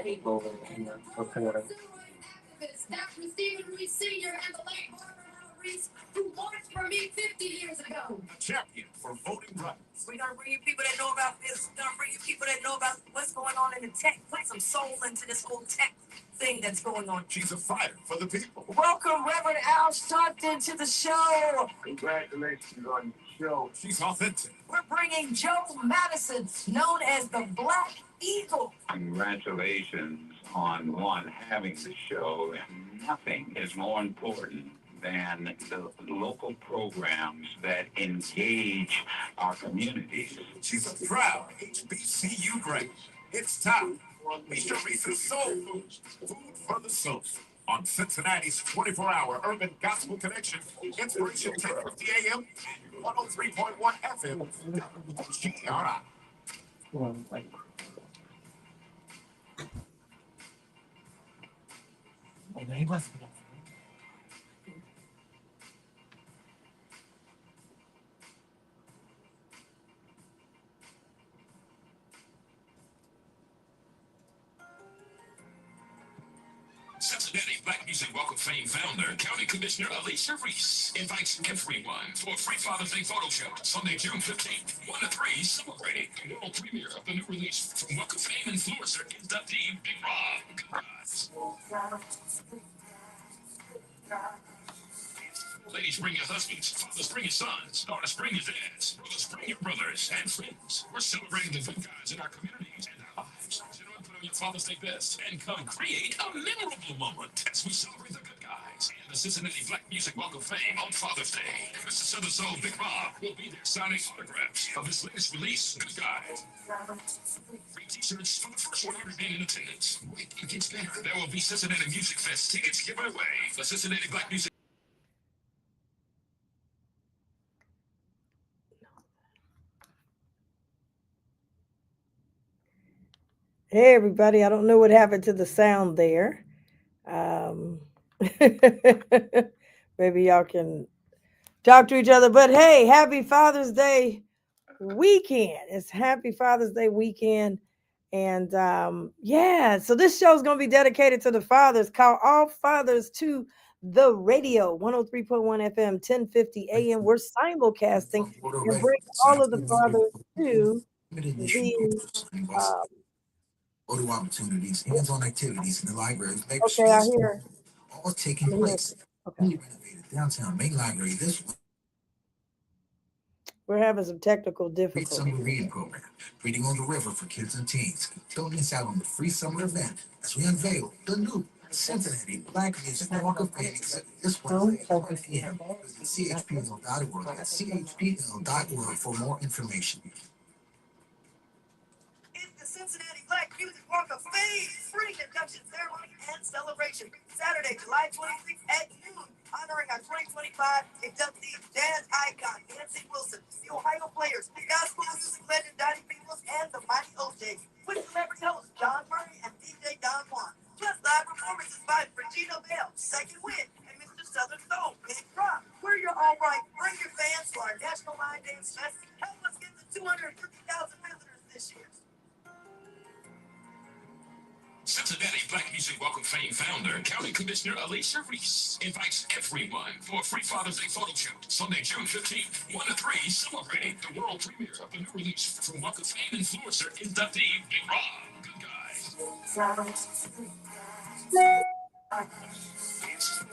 reporter. Dr. Stephen Reece Sr. and the late Alicia Reece, who marched for me 50 years ago. A champion for voting rights. We're going to bring you people that know about this. We're going to bring you people that know about what's going on in the tech. Put some soul into this whole tech thing that's going on. She's a fighter for the people. Welcome, Reverend Al Sharpton, to the show. Congratulations on the show. She's authentic. We're bringing Joe Madison, known as the Black Eagle. Congratulations on having the show. Nothing is more important than the local programs that engage our communities. She's a proud HBCU grad. It's time. Alicia Reece's Soul Food, food for the soul. On Cincinnati's 24-hour urban gospel connection, Inspiration 1050 AM, 103.1 FM, GRI. Cincinnati Black Music Walk of Fame founder, County Commissioner Alicia Reece invites everyone for a free Father's Day photo shoot Sunday, June 15th, 1 to 3, celebrating the world premiere of the new release from Walk of Fame influencer inductee Big Rob. Ladies, bring your husbands. Fathers, bring your sons. Daughters, bring your dads. Brothers, bring your brothers and friends. We're celebrating the good guys in our communities and our lives. So you know, put on your Father's Day best and come create a memorable moment as we celebrate the good guys and the Cincinnati Black Music Walk of Fame on Father's Day. Mr. Southern Soul Big Rob will be there signing autographs of his latest release, Good Guys. Free t-shirts for the first 100 men in attendance. Wait, it gets better. There will be Cincinnati Music Fest tickets given away. The Cincinnati Black Music. Hey, everybody. I don't know what happened to the sound there. Maybe y'all can talk to each other. But hey, happy Father's Day weekend. It's happy Father's Day weekend. And yeah, so this show is going to be dedicated to the fathers, called All Fathers to the Radio, 103.1 FM, 1050 AM. We're simulcasting and bring all of the fathers to the photo opportunities, hands-on activities in the library. Okay, I hear. All taking place. Okay. Renovated downtown main library this week. We're having some technical difficulties. Summer reading program, reading on the river for kids and teens. Don't miss out on the free summer event as we unveil the new Cincinnati Black Music Walk of Fame this Wednesday at 1 p.m. Visit chpl.org at chpl.org for more information. Cincinnati Black Music Walk of Fame, free induction ceremony and celebration. Saturday, July 26th at noon, honoring our 2025 inductee jazz icon, Nancy Wilson, the Ohio Players, gospel music legend, Donnie Peoples, and the Mighty OJ, with celebrity hosts John Murray and DJ Don Juan. Plus live performances by Regina Bell, Second Wind, and Mr. Southern Soul, Big Rob. We're your all right. Bring your fans to our National Line Dance Fest. Help us get to 250,000 visitors this year. Cincinnati Black Music Walk of Fame founder, County Commissioner Alicia Reece invites everyone for a free Father's Day photo shoot Sunday, June 15th, 1 to 3, celebrating the world premiere of the new release from Walk of Fame influencer inductee Big Rob. Good Guys.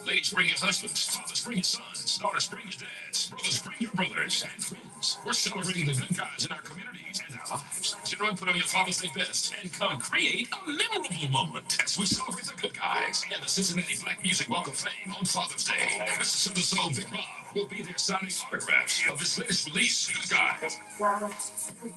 Ladies, bring your husbands. Fathers, bring your sons. Daughters, bring your dads. Brothers, bring your brothers and friends. We're celebrating the good guys in our communities and our lives. So you know, put on your Father's Day best and come create a memorable moment as we celebrate the good guys and the Cincinnati Black Music Walk of Fame on Father's Day. Mr. Southern Soul Big Rob will be there signing autographs of his latest release, Good Guys.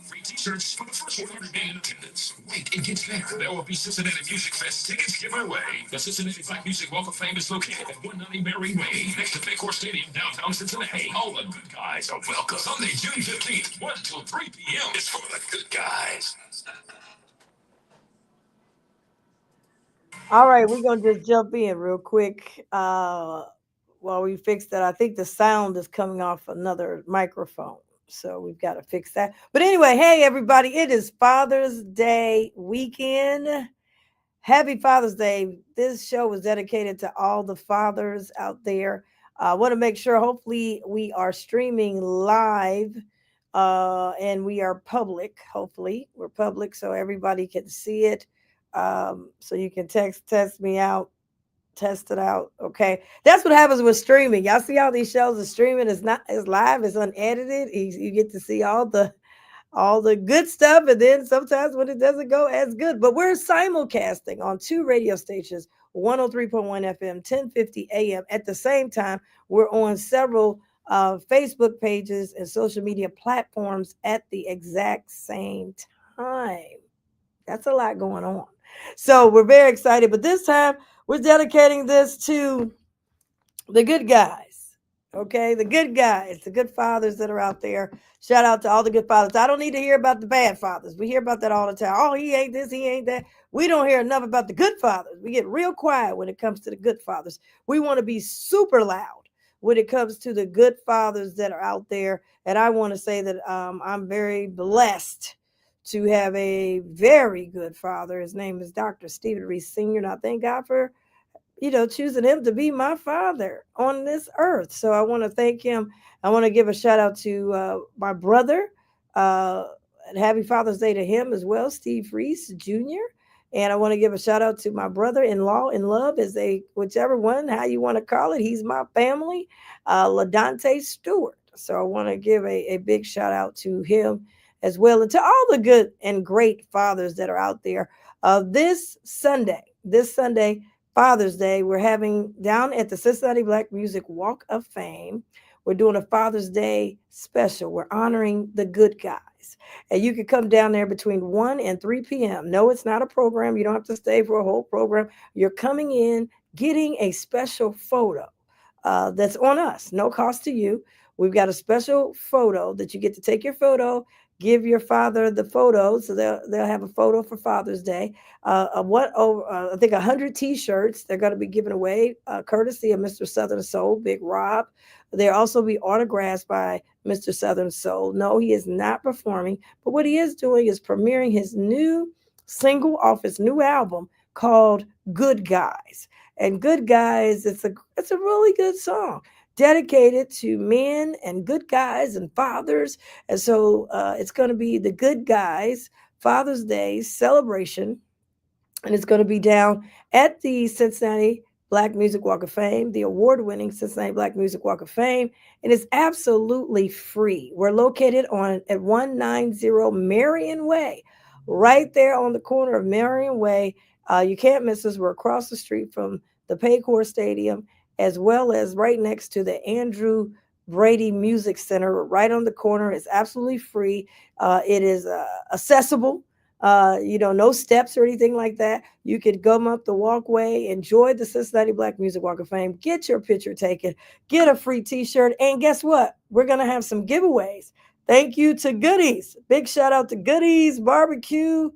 Free t-shirts for the first 100 men in attendance. Wait, it gets better. There will be Cincinnati Music Fest tickets given away. The Cincinnati Black Music Walk of Fame is located at 190 Mary Way, next to Baycore Stadium, downtown Cincinnati. All the good guys are welcome. Sunday, June 15th, 1 till 3 p.m. is for the good guys. All right, we're going to just jump in real quick while we fix that. I think the sound is coming off another microphone, so we've got to fix that. But anyway, hey, everybody, it is Father's Day weekend. Happy Father's Day. This show was dedicated to all the fathers out there. I want to make sure, hopefully, we are streaming live and we are public. Hopefully, we're public so everybody can see it. So you can test me out, test it out. Okay. That's what happens with streaming. Y'all see all these shows are streaming. It's not, it's live, it's unedited. You get to see all the good stuff, and then sometimes when it doesn't go as good. But we're simulcasting on two radio stations, 103.1 FM, 1050 AM. At the same time, we're on several Facebook pages and social media platforms at the exact same time. That's a lot going on. So we're very excited. But this time, we're dedicating this to the good guys. Okay, the good guys, the good fathers that are out there. Shout out to all the good fathers. I don't need to hear about the bad fathers. We hear about that all the time. Oh, he ain't this, he ain't that. We don't hear enough about the good fathers. We get real quiet when it comes to the good fathers. We want to be super loud when it comes to the good fathers that are out there. And I want to say that I'm very blessed to have a very good father. His name is Dr. Stephen Reece Sr. And I thank God for choosing him to be my father on this earth. So I want to thank him. I want to give a shout out to my brother. Uh, and happy Father's Day to him as well, Steve Reece Jr. And I want to give a shout out to my brother-in-law in love, as they, whichever one, how you want to call it. He's my family, LaDante Stewart. So I want to give a big shout out to him as well, and to all the good and great fathers that are out there. This Sunday, Father's Day, we're having down at the Cincinnati Black Music Walk of Fame. We're doing a Father's Day special. We're honoring the good guys. And you can come down there between 1 and 3 p.m. No, it's not a program. You don't have to stay for a whole program. You're coming in, getting a special photo that's on us, no cost to you. We've got a special photo that you get to take your photo, give your father the photo, so they'll have a photo for Father's Day. I think 100 T-shirts they're going to be giving away, courtesy of Mr. Southern Soul, Big Rob. There'll also be autographs by Mr. Southern Soul. No, he is not performing, but what he is doing is premiering his new single off his new album called "Good Guys." And "Good Guys," it's a really good song dedicated to men and good guys and fathers. And so it's going to be the Good Guys Father's Day celebration, and it's going to be down at the Cincinnati Black Music Walk of Fame, the award-winning Cincinnati Black Music Walk of Fame, and it's absolutely free. We're located on at 190 Marion Way, right there on the corner of Marion Way. You can't miss us. We're across the street from the Paycor Stadium, as well as right next to the Andrew Brady Music Center, right on the corner. It's absolutely free. It is accessible. No steps or anything like that. You could come up the walkway, enjoy the Cincinnati Black Music Walk of Fame, get your picture taken, get a free T-shirt, and guess what? We're gonna have some giveaways. Thank you to Goodies. Big shout out to Goodies Barbecue.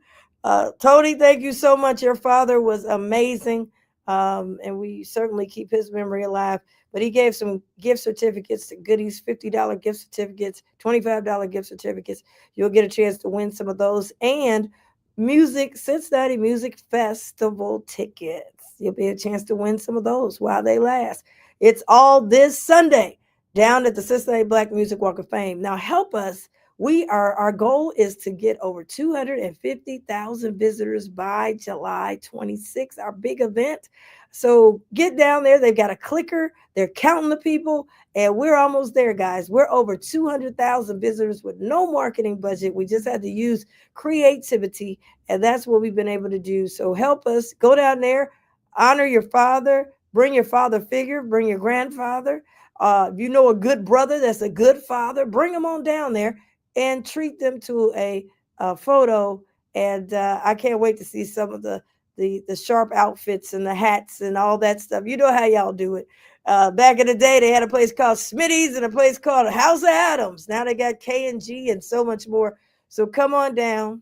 Tony, thank you so much. Your father was amazing, and we certainly keep his memory alive. But he gave some gift certificates to Goodies, $50 gift certificates, $25 gift certificates. You'll get a chance to win some of those, and Cincinnati Music Festival tickets. You'll be a chance to win some of those while they last. It's all this Sunday down at the Cincinnati Black Music Walk of Fame. Now help us. Our goal is to get over 250,000 visitors by July 26th, our big event. So get down there. They've got a clicker. They're counting the people, and we're almost there, guys. We're over 200,000 visitors with no marketing budget. We just had to use creativity, and that's what we've been able to do. So help us. Go down there, honor your father, bring your father figure, bring your grandfather. If you know a good brother that's a good father, bring them on down there and treat them to a photo. And I can't wait to see some of the sharp outfits and the hats and all that stuff. You know how y'all do it. Back in the day, they had a place called Smitty's and a place called House of Adams. Now they got K&G and so much more. So come on down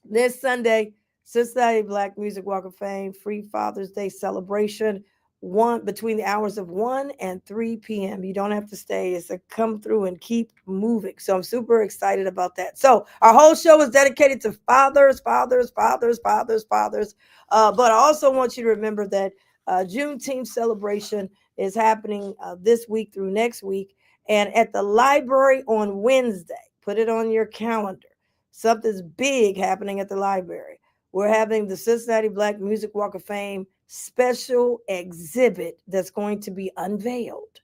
this Sunday, Cincinnati Black Music Walk of Fame, free Father's Day celebration. between the hours of 1 and 3 p.m. You don't have to stay. It's a come through and keep moving. So I'm super excited about that. So our whole show is dedicated to fathers, fathers, fathers, fathers, fathers. But I also want you to remember that Juneteenth celebration is happening this week through next week. And at the library on Wednesday, put it on your calendar. Something's big happening at the library. We're having the Cincinnati Black Music Walk of Fame special exhibit that's going to be unveiled.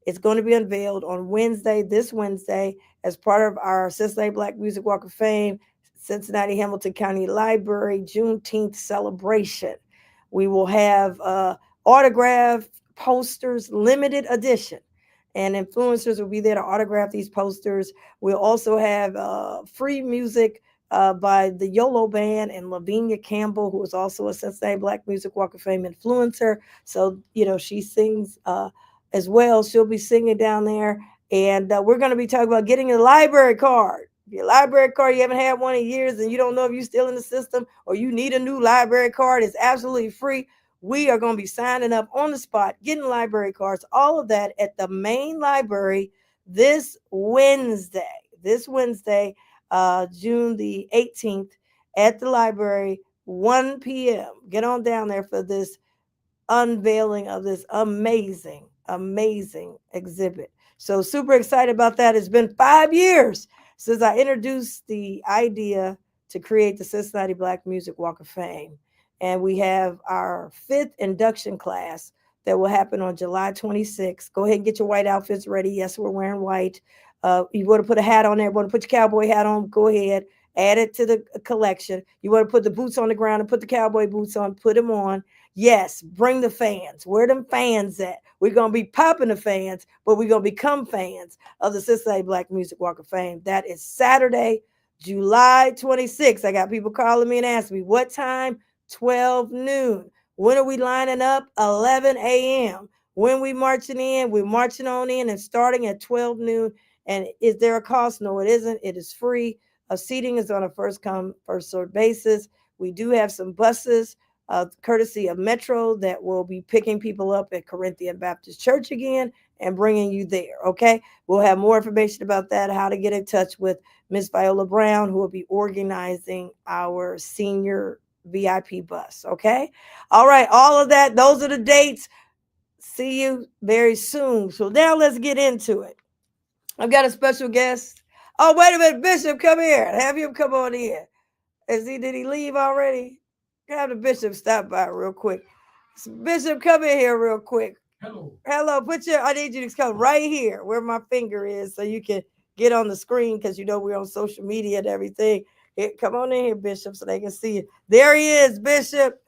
It's going to be unveiled on Wednesday, this Wednesday, as part of our Cincinnati Black Music Walk of Fame, Cincinnati Hamilton County Library Juneteenth celebration. We will have autograph posters, limited edition, and influencers will be there to autograph these posters. We'll also have free music by the YOLO Band and Lavinia Campbell, who is also a Cincinnati Black Music Walk of Fame influencer. So, she sings as well. She'll be singing down there. And we're going to be talking about getting a library card. Your library card, you haven't had one in years and you don't know if you're still in the system or you need a new library card, it's absolutely free. We are going to be signing up on the spot, getting library cards, all of that at the main library this Wednesday. June the 18th at the library, 1 p.m. Get on down there for this unveiling of this amazing, amazing exhibit. So super excited about that. It's been 5 years since I introduced the idea to create the Cincinnati Black Music Walk of Fame. And we have our 5th induction class that will happen on July 26th. Go ahead and get your white outfits ready. Yes, we're wearing white. You want to put a hat on there, want to put your cowboy hat on, go ahead. Add it to the collection. You want to put the boots on the ground and put the cowboy boots on, put them on. Yes, bring the fans. Where them fans at? We're going to be popping the fans, but we're going to become fans of the Cincinnati Black Music Walk of Fame. That is Saturday, July 26th. I got people calling me and asking me, what time? 12 noon. When are we lining up? 11 a.m. When we marching in? We're marching on in and starting at 12 noon. And is there a cost? No, it isn't. It is free. Seating is on a first come, first served basis. We do have some buses courtesy of Metro that will be picking people up at Corinthian Baptist Church again and bringing you there. Okay. We'll have more information about that, how to get in touch with Miss Viola Brown, who will be organizing our senior VIP bus. Okay. All right. All of that. Those are the dates. See you very soon. So now let's get into it. I've got a special guest. Oh, wait a minute. Bishop, come here. Have him come on in. Did he leave already? Have the bishop stop by real quick. Bishop, come in here real quick. Hello. Hello. I need you to come right here where my finger is so you can get on the screen because we're on social media and everything. Here, come on in here, Bishop, so they can see you. There he is, Bishop.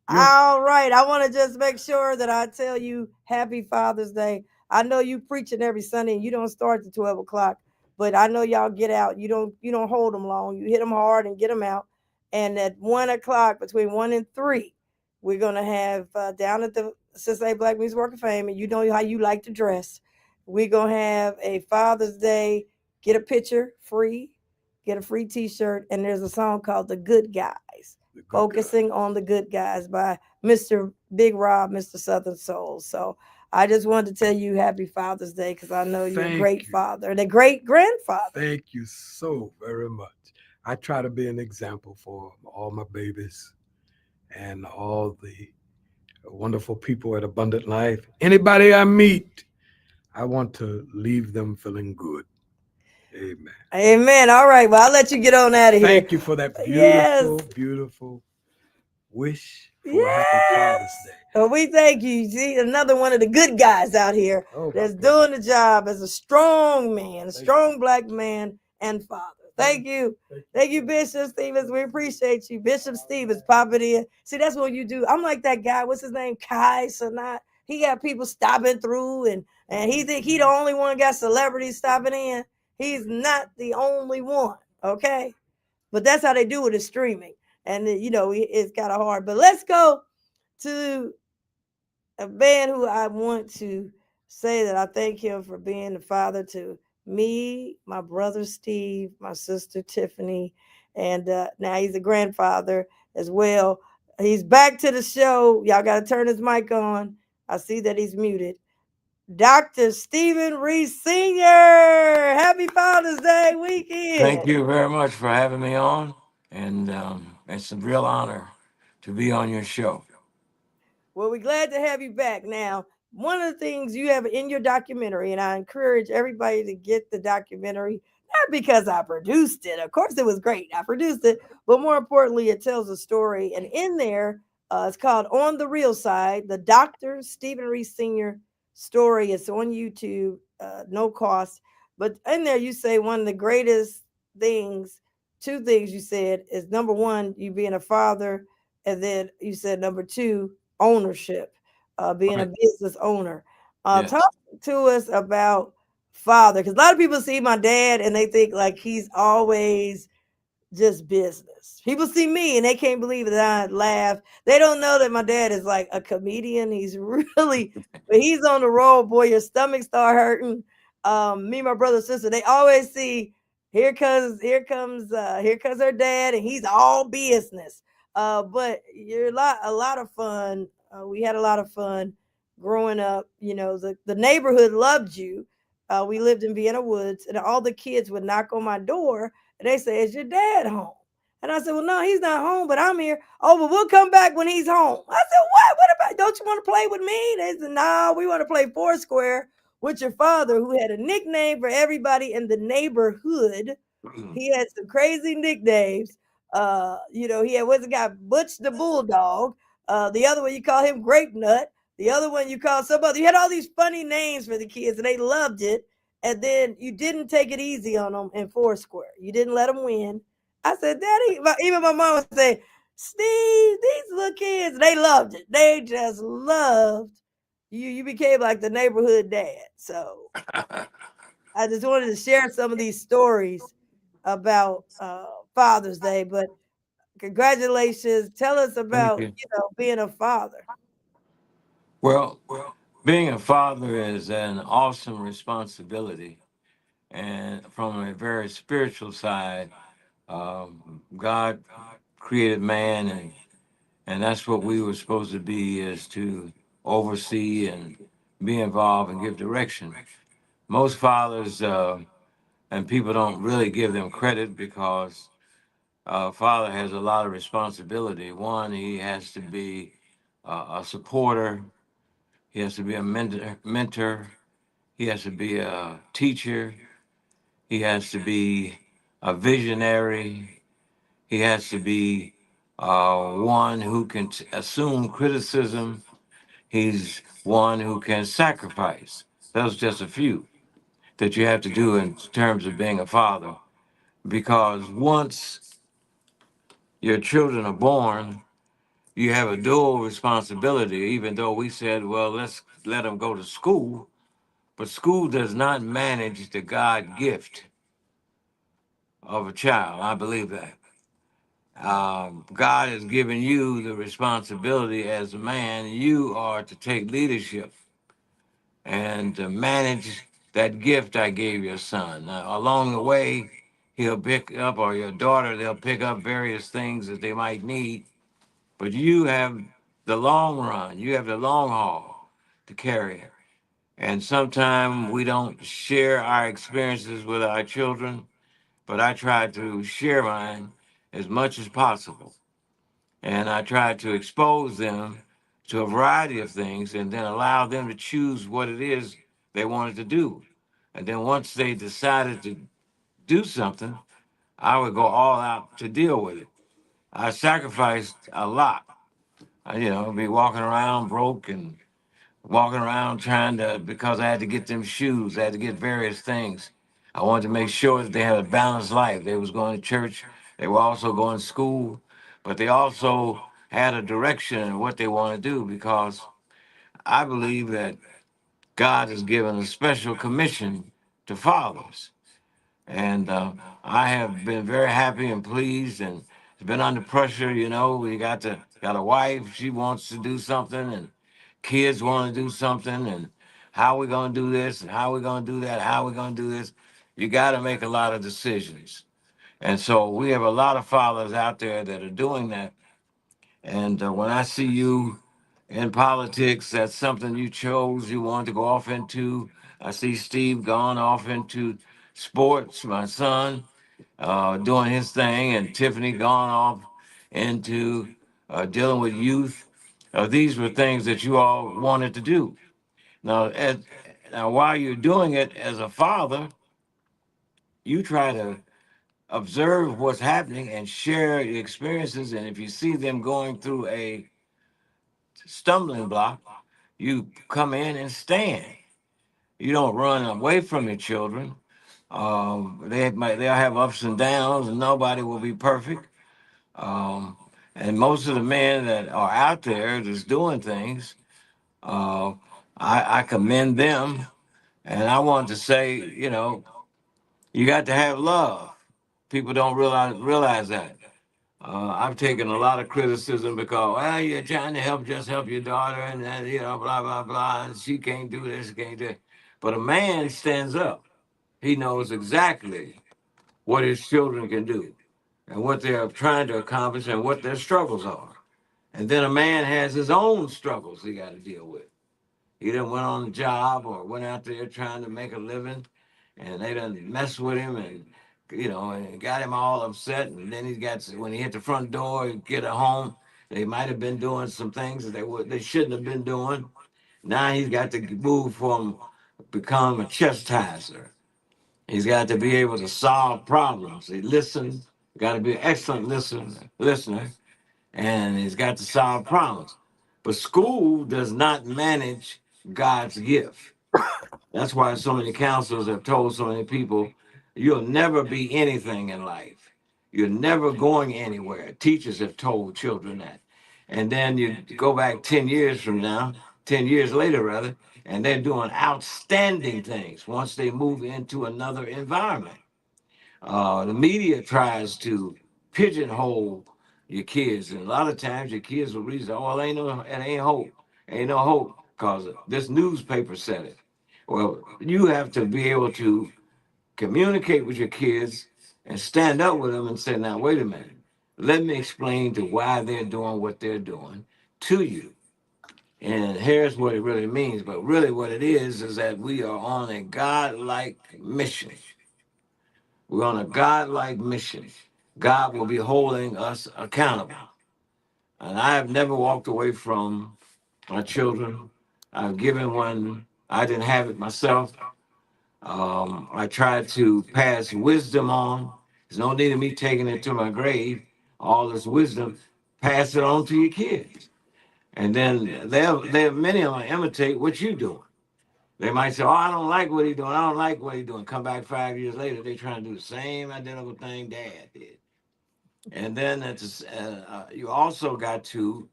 All right. I want to just make sure that I tell you happy Father's Day. I know you preaching every Sunday and you don't start at 12 o'clock, but I know y'all get out. You don't hold them long. You hit them hard and get them out. And at 1 o'clock, between 1 and 3, we're going to have down at the Cincinnati Black Music Walk of Fame, and you know how you like to dress. We're going to have a Father's Day, get a picture free, get a free t-shirt, and there's a song called The Good Guys. Focusing on the good guys by Mr. Big Rob, Mr. Southern Soul. So I just wanted to tell you happy Father's Day because I know you're a great father and a great grandfather. Thank you so very much. I try to be an example for all my babies and all the wonderful people at Abundant Life. Anybody I meet, I want to leave them feeling good. Amen. Amen. All right. Well, I'll let you get on out of here. Thank you for that beautiful, beautiful wish for a happy Father's Day. Well, we thank you. See, another one of the good guys out here that's doing the job as a strong man, a strong black man and father. Thank you. Thank you, Bishop Stevens. We appreciate you. Bishop Stevens popping in. See, that's what you do. I'm like that guy. What's his name? Kai Sanat. He got people stopping through and he think he the only one got celebrities stopping in. He's not the only one, okay? But that's how they do it is streaming. And, it's kind of hard. But let's go to a man who I want to say that I thank him for being the father to me, my brother Steve, my sister Tiffany, and now he's a grandfather as well. He's back to the show. Y'all got to turn his mic on. I see that he's muted. Dr. Stephen Reece Sr. Happy Father's Day weekend. Thank you very much for having me on, and it's a real honor to be on your show. Well, we're glad to have you back. Now, one of the things you have in your documentary, and I encourage everybody to get the documentary, not because I produced it. Of course, it was great. I produced it, but more importantly, it tells a story. And in there, it's called On the Real Side, the Dr. Stephen Reece Sr. story. It's on YouTube, no cost. But in there, you say one of the greatest things, two things you said is number one, you being a father. And then you said number two, ownership, being a Right. business owner. Yes. Talk to us about father, because a lot of people see my dad and they think like he's always just business. People see me and they can't believe that I laugh. They don't know that my dad is like a comedian. He's really, but he's on the road, boy. Your stomach start hurting. Me, my brother, sister, they always see here comes her dad, and he's all business. But you're a lot of fun. We had a lot of fun growing up. You know, the neighborhood loved you. We lived in Vienna Woods, and all the kids would knock on my door and they say, "Is your dad home?" And I said, "Well, no, he's not home, but I'm here." "Oh, but we'll come back when he's home." I said, "What? What about? Don't you want to play with me?" They said, "No, we want to play Foursquare with your father, who had a nickname for everybody in the neighborhood. He had some crazy nicknames. He had what's the guy, Butch the Bulldog. The other one you call him Grape Nut. The other one you call somebody. You had all these funny names for the kids, and they loved it. And then you didn't take it easy on them in Foursquare. You didn't let them win. I said, Daddy, even my mom would say, Steve, these little kids, they loved it. They just loved you. You became like the neighborhood dad. So I just wanted to share some of these stories about Father's Day. But congratulations. Tell us Thank about, you. being a father. Well, being a father is an awesome responsibility, and from a very spiritual side, God created man, and that's what we were supposed to be, is to oversee and be involved and give direction. Most fathers and people don't really give them credit because father has a lot of responsibility. One, he has to be a supporter. He has to be a mentor. He has to be a teacher. He has to be a visionary. He has to be one who can assume criticism. He's one who can sacrifice. Those are just a few that you have to do in terms of being a father. Because once your children are born, you have a dual responsibility, even though we said, well, let's let them go to school. But school does not manage the God gift of a child. I believe that. God has given you the responsibility as a man. You are to take leadership and to manage that gift I gave your son. Now, along the way, he'll pick up, or your daughter, they'll pick up various things that they might need. But you have the long run, you have the long haul to carry it. And sometimes we don't share our experiences with our children, but I try to share mine as much as possible. And I try to expose them to a variety of things and then allow them to choose what it is they wanted to do. And then once they decided to do something, I would go all out to deal with it. I sacrificed a lot. Be walking around broke and walking around trying to, because I had to get them shoes, I had to get various things. I wanted to make sure that they had a balanced life. They was going to church, they were also going to school, but they also had a direction in what they want to do, because I believe that God has given a special commission to fathers. And I have been very happy and pleased, and it's been under pressure. We got a wife, she wants to do something, and kids want to do something, and how we gonna do this, and how we gonna do that, how we gonna do this. You got to make a lot of decisions, and so we have a lot of fathers out there that are doing that, And when I see you in politics, that's something you chose, you wanted to go off into. I see Steve gone off into sports, my son, doing his thing, and Tiffany gone off into dealing with youth. These were things that you all wanted to do. Now, now, while you're doing it as a father, you try to observe what's happening and share your experiences. And if you see them going through a stumbling block, you come in and stand. You don't run away from your children. They'll have ups and downs, and nobody will be perfect. Um, and most of the men that are out there that's doing things, uh, I commend them. And I want to say, you got to have love. People don't realize that. I've taken a lot of criticism because, well, you're trying to just help your daughter, and then, blah blah blah. And she can't do this, can't do it. But a man stands up. He knows exactly what his children can do, and what they're trying to accomplish, and what their struggles are. And then a man has his own struggles he got to deal with. He done went on a job or went out there trying to make a living, and they done messed with him and and got him all upset. And then when he hit the front door, get a home, they might have been doing some things that they shouldn't have been doing. Now he's got to move from become a chastiser. He's got to be able to solve problems. He listens. Got to be an excellent listener, and he's got to solve problems. But school does not manage God's gift. That's why so many counselors have told so many people, you'll never be anything in life. You're never going anywhere. Teachers have told children that. And then you go back 10 years from now, 10 years later, rather, and they're doing outstanding things once they move into another environment. The media tries to pigeonhole your kids, and a lot of times your kids will reason, "Oh, it ain't hope, ain't no hope," because this newspaper said it. Well, you have to be able to communicate with your kids and stand up with them and say, "Now, wait a minute, let me explain to why they're doing what they're doing to you." And here's what it really means. But really, what it is that we are on a God-like mission. We're on a God-like mission. God will be holding us accountable. And I have never walked away from my children. I've given when I didn't have it myself. I tried to pass wisdom on. There's no need of me taking it to my grave. All this wisdom, pass it on to your kids. And then many of them imitate what you're doing. They might say, "Oh, I don't like what he's doing. I don't like what he's doing." Come back 5 years later, they trying to do the same identical thing Dad did. And then you also got to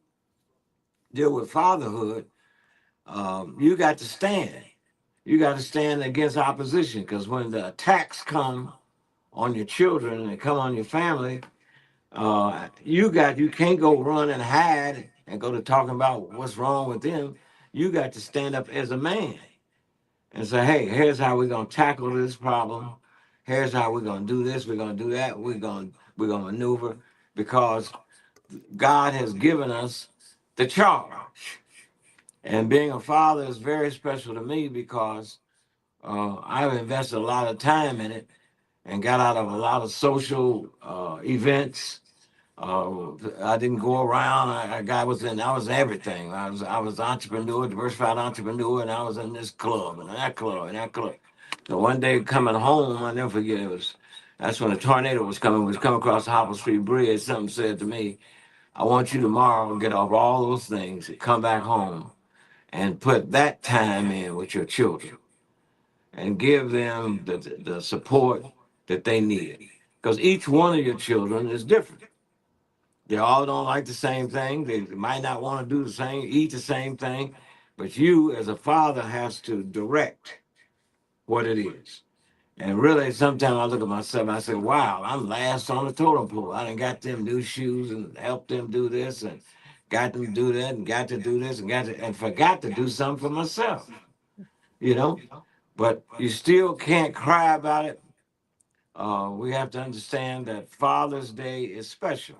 deal with fatherhood. You got to stand. You got to stand against opposition, because when the attacks come on your children and they come on your family, you can't go run and hide and go to talking about what's wrong with them. You got to stand up as a man and say, "Hey, here's how we're gonna tackle this problem. Here's how we're gonna do this. We're gonna do that. We're gonna maneuver, because God has given us the charge." And being a father is very special to me because I've invested a lot of time in it and got out of a lot of social events. I didn't go around. I was everything. I was entrepreneur, diversified entrepreneur, and I was in this club and that club and that club. So one day coming home, I never forget, that's when a tornado was coming. Was coming across the Hopple Street Bridge. Something said to me, "I want you tomorrow to get off all those things and come back home and put that time in with your children and give them the support that they need." Because each one of your children is different. They all don't like the same thing. They might not want to do the same, eat the same thing. But you, as a father, has to direct what it is. And really, sometimes I look at myself and I say, "Wow, I'm last on the totem pole. I done got them new shoes and helped them do this and got them to do that and got to do this and forgot to do something for myself, you know? But you still can't cry about it. We have to understand that Father's Day is special.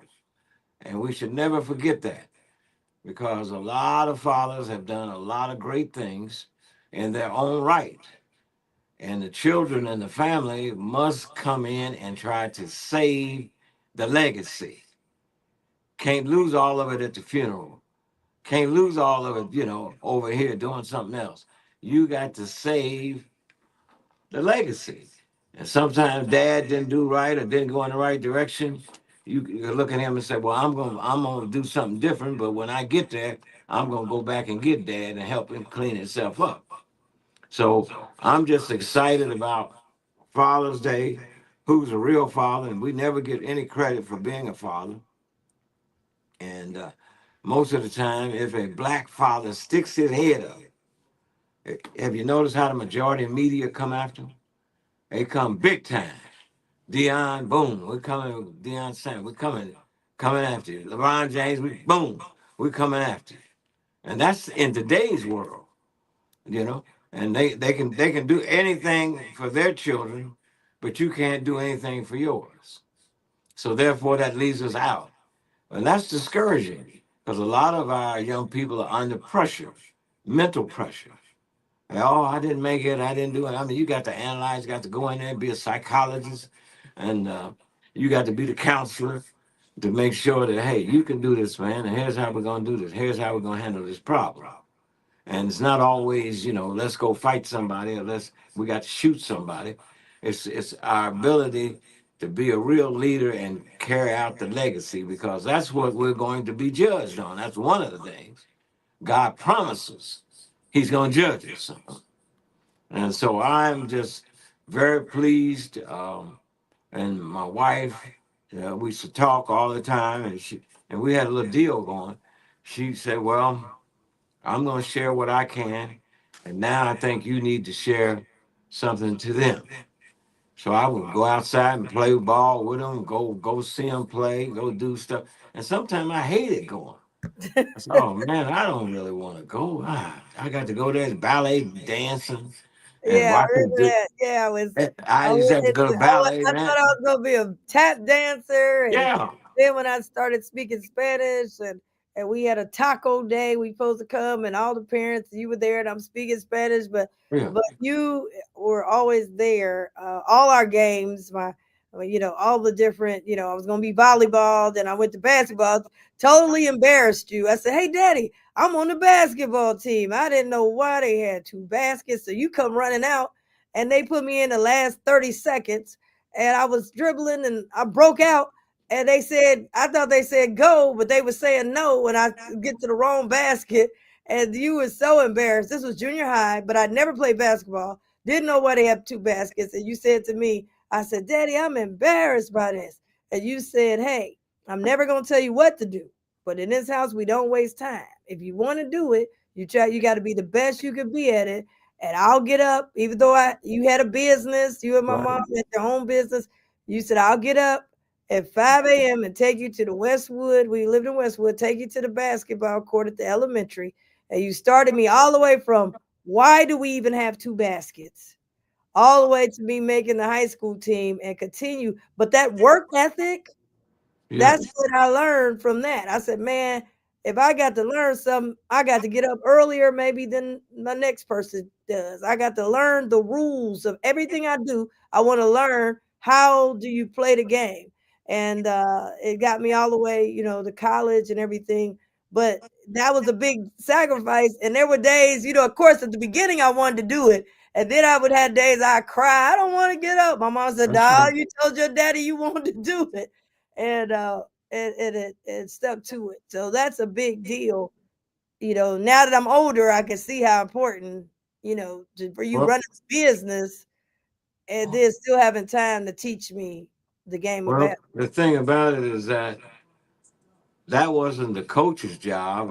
And we should never forget that because a lot of fathers have done a lot of great things in their own right. And the children and the family must come in and try to save the legacy. Can't lose all of it at the funeral. Can't lose all of it, over here doing something else. You got to save the legacy. And sometimes dad didn't do right or didn't go in the right direction. You look at him and say, "Well, I'm gonna do something different, but when I get there, I'm gonna go back and get dad and help him clean himself up." So I'm just excited about Father's Day. Who's a real father? And we never get any credit for being a father. And most of the time, if a black father sticks his head up, have you noticed how the majority of media come after him? They come big time. Deion, boom, we're coming. Deion Sanders, we're coming after you. LeBron James, boom, we're coming after you. And that's in today's world, you know. And they can do anything for their children, but you can't do anything for yours. So therefore, that leaves us out, and that's discouraging because a lot of our young people are under pressure, mental pressure. Oh, I didn't make it. I didn't do it. I mean, you got to analyze, you got to go in there and be a psychologist, and you got to be the counselor to make sure that, hey, you can do this, man, and here's how we're going to do this. Here's how we're going to handle this problem. And it's not always, let's go fight somebody or we got to shoot somebody. It's our ability to be a real leader and carry out the legacy because that's what we're going to be judged on. That's one of the things God promises. He's going to judge us. And so I'm just very pleased. And my wife, we used to talk all the time, and we had a little deal going. She said, "Well, I'm going to share what I can, and now I think you need to share something to them." So I would go outside and play ball with them, go see them play, go do stuff. And sometimes I hated going. I said, "Oh man, I don't really want to go. I got to go there to ballet dancing and Yeah, I watch them remember do. that. Yeah, I was. I I used to went have to go into. to ballet, I thought man. I was gonna be a tap dancer, and Yeah, then when I started speaking Spanish, and we had a taco day, we supposed to come, and all the parents, you were there, and I'm speaking Spanish, yeah, but you were always there. All our games, all the different, I was gonna be volleyball, then I went to basketball. Totally embarrassed you. I said, "Hey, Daddy, I'm on the basketball team." I didn't know why they had two baskets. So you come running out and they put me in the last 30 seconds and I was dribbling and I broke out. And I thought they said go, but they were saying no when I get to the wrong basket. And you were so embarrassed. This was junior high, but I never played basketball. Didn't know why they have two baskets. And you said to me, I said, "Daddy, I'm embarrassed by this." And you said, "Hey, I'm never going to tell you what to do. But in this house, we don't waste time. If you want to do it, you got to be the best you can be at it. And I'll get up, even though you had a business, you and my right. mom had your own business. You said, I'll get up at 5 a.m. and take you to the Westwood. We lived in Westwood, take you to the basketball court at the elementary. And you started me all the way from why do we even have two baskets? All the way to me making the high school team and continue. But that work ethic, Yeah, that's what I learned from that. I said, "Man, if I got to learn something, I got to get up earlier maybe than my next person does. I got to learn the rules of everything I do. I want to learn how do you play the game." And it got me all the way, to college and everything. But that was a big sacrifice. And there were days, of course, at the beginning I wanted to do it. And then I would have days I cry. I don't want to get up. My mom said, that's "Nah, right. you told your daddy you wanted to do it." And it stuck to it. So that's a big deal. Now that I'm older, I can see how important, for you Well, running this business and then still having time to teach me the game of well, basketball. the thing about it is that wasn't the coach's job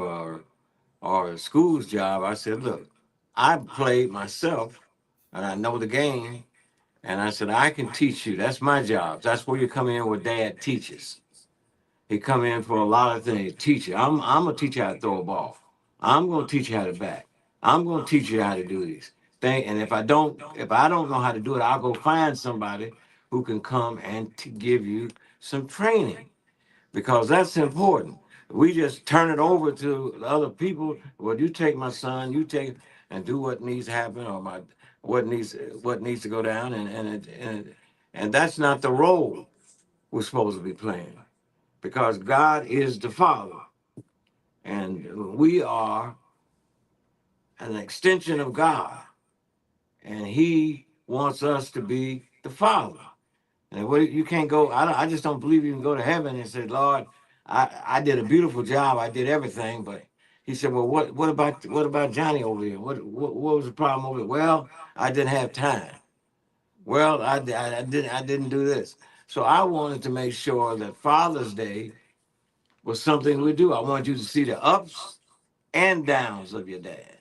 or the school's job. I said, "Look, I played myself and I know the game." And I said, "I can teach you. That's my job. That's where you come in where dad teaches. He come in for a lot of things. Teach you. I'm gonna teach you how to throw a ball. I'm gonna teach you how to bat. I'm gonna teach you how to do these things. And if I don't know how to do it, I'll go find somebody who can come and to give you some training. because that's important. We just turn it over to the other people. Well, you take my son, you take and do what needs to happen, or my what needs to go down, and that's not the role we're supposed to be playing, because God is the Father, and we are an extension of God, and He wants us to be the Father. And what you can't go. I just don't believe you can go to heaven and say, Lord, I did a beautiful job. I did everything, but He said, well, what about Johnny over here? What was the problem over here? Well, I didn't have time. Well, I didn't do this. So I wanted to make sure that Father's Day was something we do. I want you to see the ups and downs of your dad,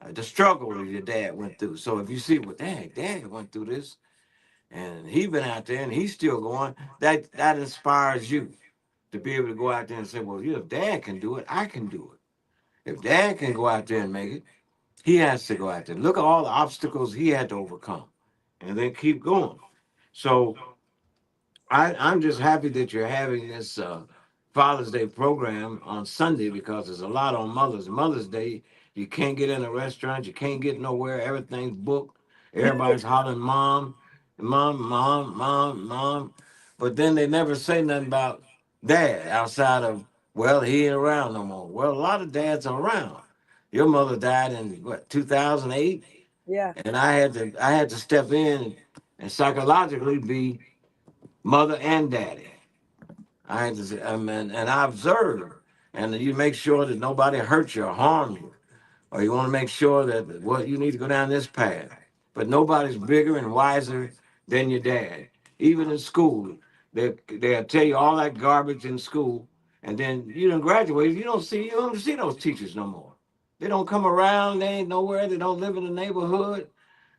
the struggle that your dad went through. So if you see, well, dad went through this, and he been out there and he's still going, that inspires you to be able to go out there and say, well, if dad can do it, I can do it. If dad can go out there and make it, he has to go out there. Look at all the obstacles he had to overcome and then keep going. So I'm just happy that you're having this Father's Day program on Sunday, because there's a lot on Mother's Day. You can't get in a restaurant. You can't get nowhere. Everything's booked. Everybody's hollering, Mom, Mom, Mom, Mom, Mom. But then they never say nothing about Dad outside of, well, he ain't around no more. Well, a lot of dads are around. Your mother died in, what, 2008? Yeah. And I had to step in and psychologically be mother and daddy. I had to say, and I observe, and you make sure that nobody hurts you or harm you, or you want to make sure that you need to go down this path. But nobody's bigger and wiser than your dad. Even in school, they'll tell you all that garbage in school, and then you don't graduate. You don't see those teachers no more. They don't come around. They ain't nowhere. They don't live in the neighborhood.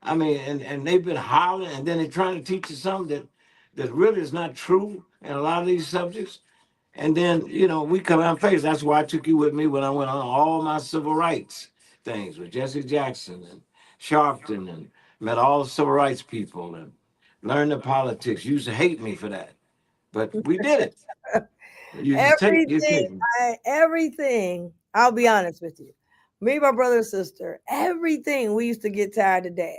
I mean, and they've been hollering, and then they're trying to teach you something that really is not true in a lot of these subjects. And then, we come out face. That's why I took you with me when I went on all my civil rights things with Jesse Jackson and Sharpton, and met all the civil rights people and learned the politics. You used to hate me for that, but we did it. You take Everything, it. everything. I'll be honest with you. Me, my brother and sister, everything we used to get tired of dad.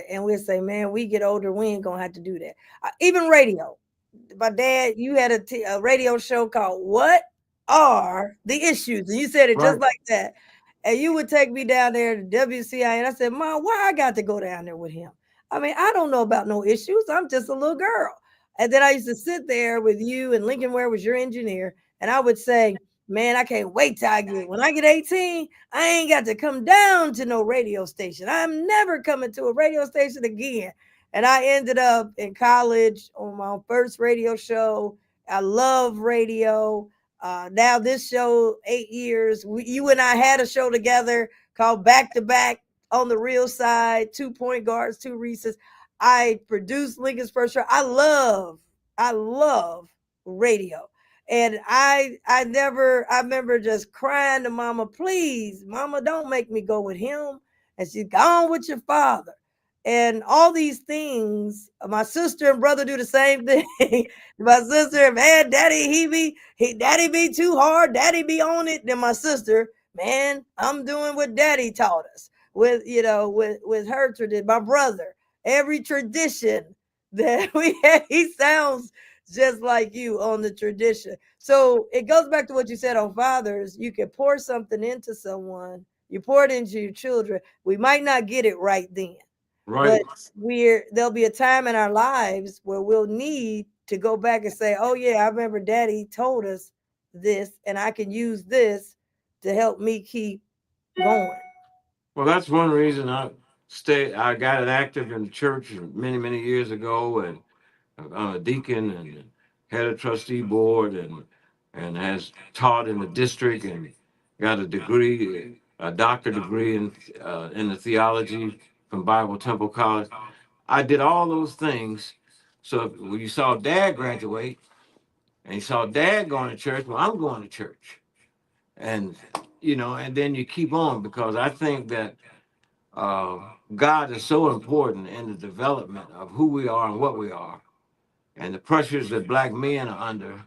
And we'd say, man, we get older, we ain't gonna have to do that. Even radio. My dad, you had a radio show called "What Are the Issues?" and you said it just Right. like that. And you would take me down there to WCI, and I said, "Mom, why I got to go down there with him? I mean, I don't know about no issues. I'm just a little girl." And then I used to sit there with you, and Lincoln Ware was your engineer, and I would say, "Man, I can't wait till when I get 18, I ain't got to come down to no radio station. I'm never coming to a radio station again." And I ended up in college on my first radio show. I love radio. Now this show, 8 years. You and I had a show together called Back to Back on the Real Side, 2 point guards, two Reese's. I produced Lincoln's first show. I love radio. And I remember just crying to Mama, please, Mama, don't make me go with him. And she's gone with your father and all these things. My sister and brother do the same thing. My sister, man, daddy be too hard, daddy be on it. Then my sister, man, I'm doing what daddy taught us with her tradition. My brother, every tradition that we had, he sounds just like you on the tradition. So it goes back to what you said on fathers. You can pour something into someone, you pour it into your children. We might not get it right then, Right. but there'll be a time in our lives where we'll need to go back and say, oh yeah, I remember daddy told us this, and I can use this to help me keep going. Well, that's one reason I got active in the church many, many years ago, and I'm a deacon and head of trustee board, and has taught in the district and got a degree, a doctorate degree in the theology from Bible Temple College. I did all those things. So when you saw Dad graduate and you saw Dad going to church, well, I'm going to church, and and then you keep on, because I think that uh, God is so important in the development of who we are and what we are, and the pressures that black men are under.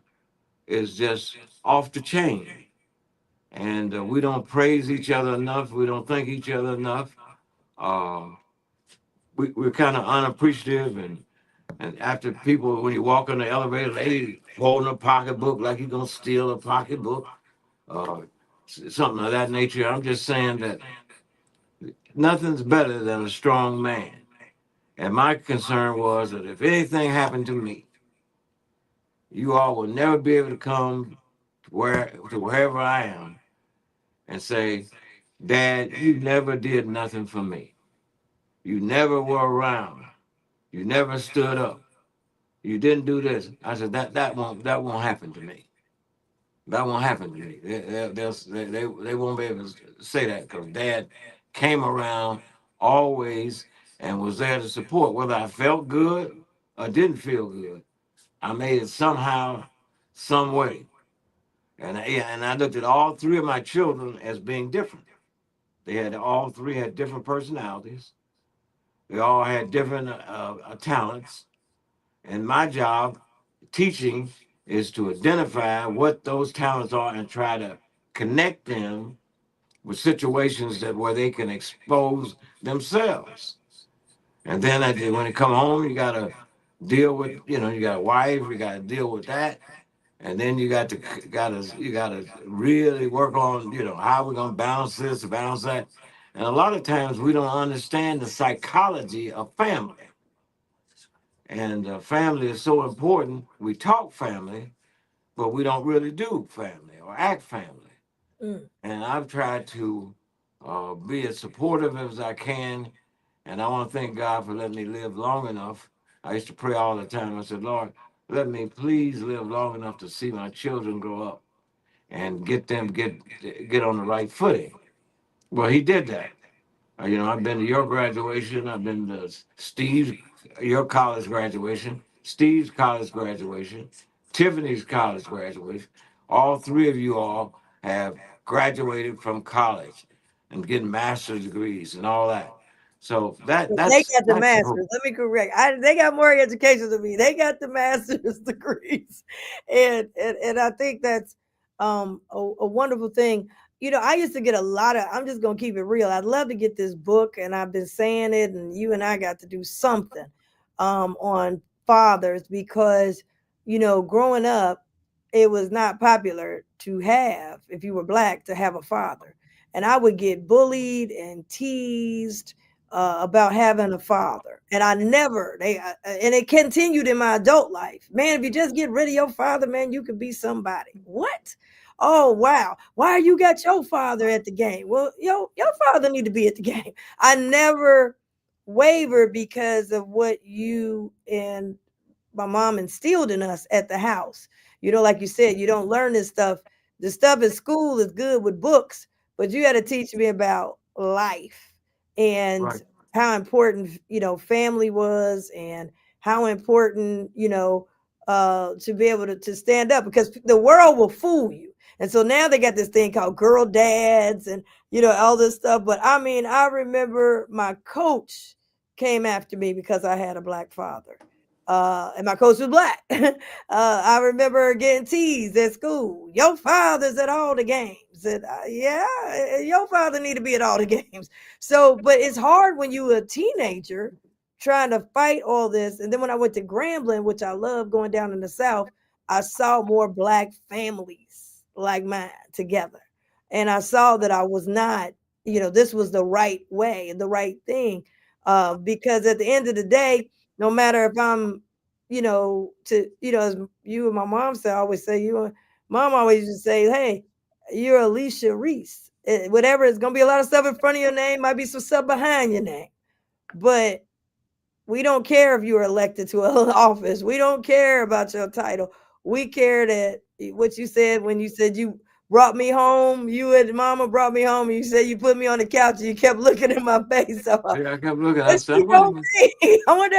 is just off the chain. And we don't praise each other enough. We don't thank each other enough. Uh, we're kind of unappreciative. And after people, when you walk in the elevator, lady holding a pocketbook like you're going to steal a pocketbook, uh, something of that nature. I'm just saying that nothing's better than a strong man. And my concern was that if anything happened to me, you all will never be able to come to wherever I am and say, Dad, you never did nothing for me. You never were around. You never stood up. You didn't do this. I said that won't happen to me. That won't happen to me. They won't be able to say that because Dad came around always and was there to support. Whether I felt good or didn't feel good, I made it somehow, some way. And I looked at all three of my children as being different. All three had different personalities. They all had different talents. And my job, teaching, is to identify what those talents are and try to connect them with situations where they can expose themselves. And then when they come home, you got to deal with, you got a wife, you got to deal with that. And then you got to really work on, how we're going to balance this, balance that. And a lot of times we don't understand the psychology of family. And family is so important. We talk family, but we don't really do family or act family. Mm. And I've tried to be as supportive as I can. And I want to thank God for letting me live long enough. I used to pray all the time. I said, Lord, let me please live long enough to see my children grow up and get them get on the right footing. Well, he did that. I've been to your graduation. I've been to your college graduation, Steve's college graduation, Tiffany's college graduation. All three of you all have graduated from college and getting master's degrees and all that. So But they got the that's the masters. hope. Let me correct. They got more education than me. They got the master's degrees, and I think that's a wonderful thing. I used to get a lot of. I'm just gonna keep it real. I'd love to get this book, and I've been saying it, and you and I got to do something on fathers because growing up, it was not popular to have if you were black to have a father, and I would get bullied and teased about having a father, and I never and it continued in my adult life. Man, if you just get rid of your father, man, you could be somebody. What? Oh wow! Why you got your father at the game? Well, your father need to be at the game. I never wavered because of what you and my mom instilled in us at the house. Like you said, you don't learn this stuff. The stuff at school is good with books, but you got to teach me about life and Right. how important family was, and how important to be able to stand up, because the world will fool you. And so now they got this thing called girl dads and all this stuff. But I mean, I remember my coach came after me because I had a black father. And my coach was black. I remember getting teased at school. Your father's at all the games. And yeah, your father need to be at all the games. So, but it's hard when you a teenager trying to fight all this. And then when I went to Grambling, which I love going down in the South, I saw more black families like mine together. And I saw that I was not, this was the right way and the right thing. Because at the end of the day, no matter if I'm, as you and my mom say, I always say, mom always used to say, hey, you're Alicia Reece. Whatever, it's going to be a lot of stuff in front of your name, might be some stuff behind your name. But we don't care if you were elected to an office. We don't care about your title. We care that what you said when you said you brought me home, you and mama brought me home, and you said you put me on the couch and you kept looking in my face. So See, I kept looking. I what's said, she I'm gonna gonna. be? I wonder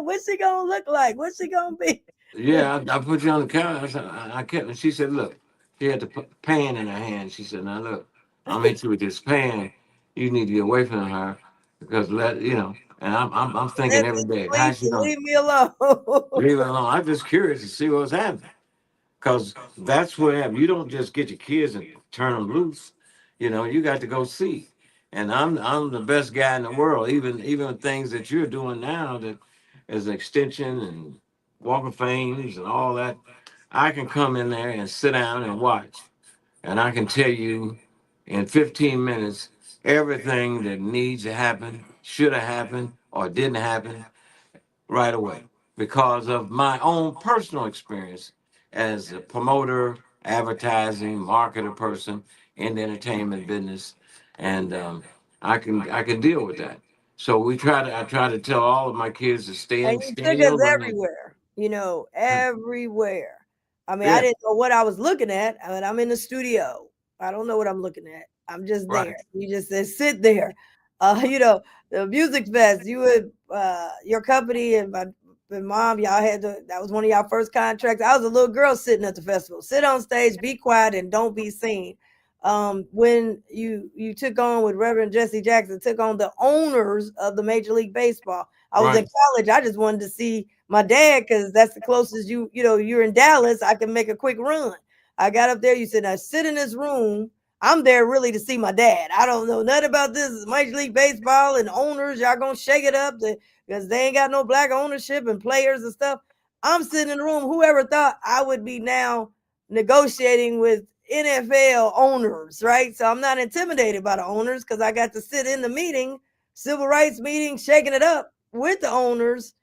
what's she gonna look like? What's she gonna be? Yeah, I put you on the couch. I kept, and she said, look, she had the pan in her hand. She said, now look, I'm into with this pan. You need to get away from her because and I'm thinking Let every me day, sleep how's she and gonna leave me alone. leave her alone? I'm just curious to see what's happening. because that's what happens. You don't just get your kids and turn them loose. You got to go see. And I'm the best guy in the world. Even things that you're doing now, that as extension and Walk of Fames and all that, I can come in there and sit down and watch, and I can tell you in 15 minutes everything that needs to happen, should have happened, or didn't happen right away because of my own personal experience as a promoter, advertising, marketer person in the entertainment business, and I can deal with that. So I try to tell all of my kids to And you stay took in us your lane. everywhere, everywhere. I mean, I Yeah, didn't know what I was looking at. I mean, I'm in the studio. I don't know what I'm looking at. I'm just there. right, You just said sit there. The music fest, you would your company and my mom, y'all had that was one of y'all first contracts. I was a little girl sitting at the festival. Sit on stage, be quiet, and don't be seen. When you took on with Reverend Jesse Jackson, took on the owners of the Major League Baseball. I was in right, college. I just wanted to see my dad because that's the closest you're in Dallas. I can make a quick run. I got up there. You said, now sit in this room. I'm there really to see my dad. I don't know nothing about this Major League Baseball and owners. Y'all gonna shake it up because they ain't got no black ownership and players and stuff. I'm sitting in the room. Whoever thought I would be now negotiating with NFL owners, right? So I'm not intimidated by the owners because I got to sit in the meeting, civil rights meeting, shaking it up with the owners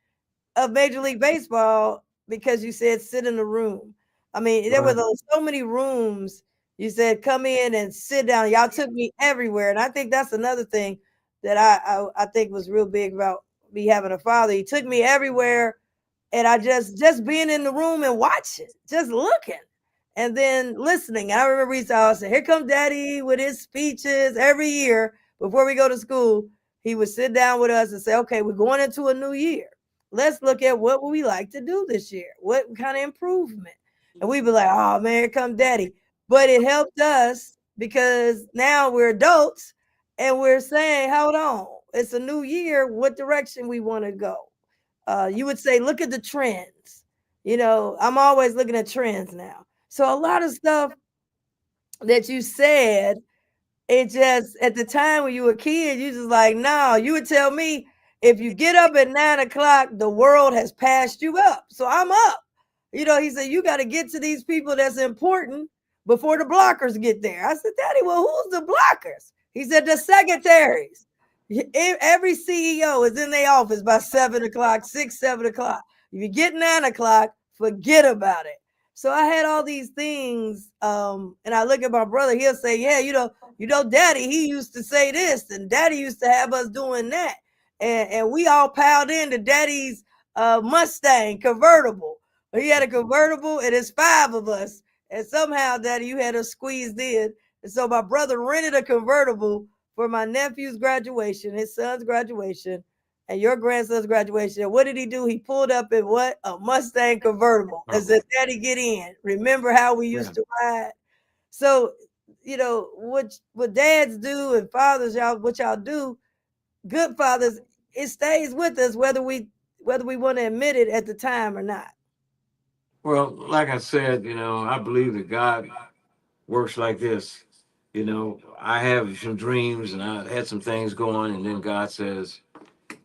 of Major League Baseball because you said sit in the room. I mean, there were right. so many rooms. You said come in and sit down. Y'all took me everywhere, and I think that's another thing that I think was real big about me having a father. He took me everywhere, and I just being in the room and watching, just looking, and then listening. I remember he used say, "Here comes Daddy with his speeches every year before we go to school." He would sit down with us and say, "Okay, we're going into a new year. Let's look at what would we like to do this year. What kind of improvement?" And we'd be like, "Oh man, here come Daddy." But it helped us because now we're adults and we're saying, "Hold on, it's a new year. What direction we want to go?" You would say, look at the trends. I'm always looking at trends now. So a lot of stuff that you said, it just at the time when you were a kid, you just like, no, you would tell me if you get up at 9 o'clock, the world has passed you up. So I'm up. He said, you got to get to these people that's important before the blockers get there. I said, Daddy, well, who's the blockers? He said, the secretaries. Every CEO is in their office by 7 o'clock, 6, 7 o'clock. If you get 9 o'clock, forget about it. So I had all these things. And I look at my brother, he'll say, yeah, Daddy, he used to say this, and Daddy used to have us doing that. And we all piled into Daddy's Mustang convertible. He had a convertible, and it's 5 of us. And somehow, Daddy, you had us squeezed in. And so my brother rented a convertible for my nephew's graduation, his son's graduation, and your grandson's graduation. And what did he do? He pulled up in what? A Mustang convertible and said, Daddy, get in. Remember how we used to ride? So, what dads do and fathers, what y'all do, good fathers, it stays with us whether we want to admit it at the time or not. Well, like I said, I believe that God works like this. I have some dreams and I had some things going, and then God says,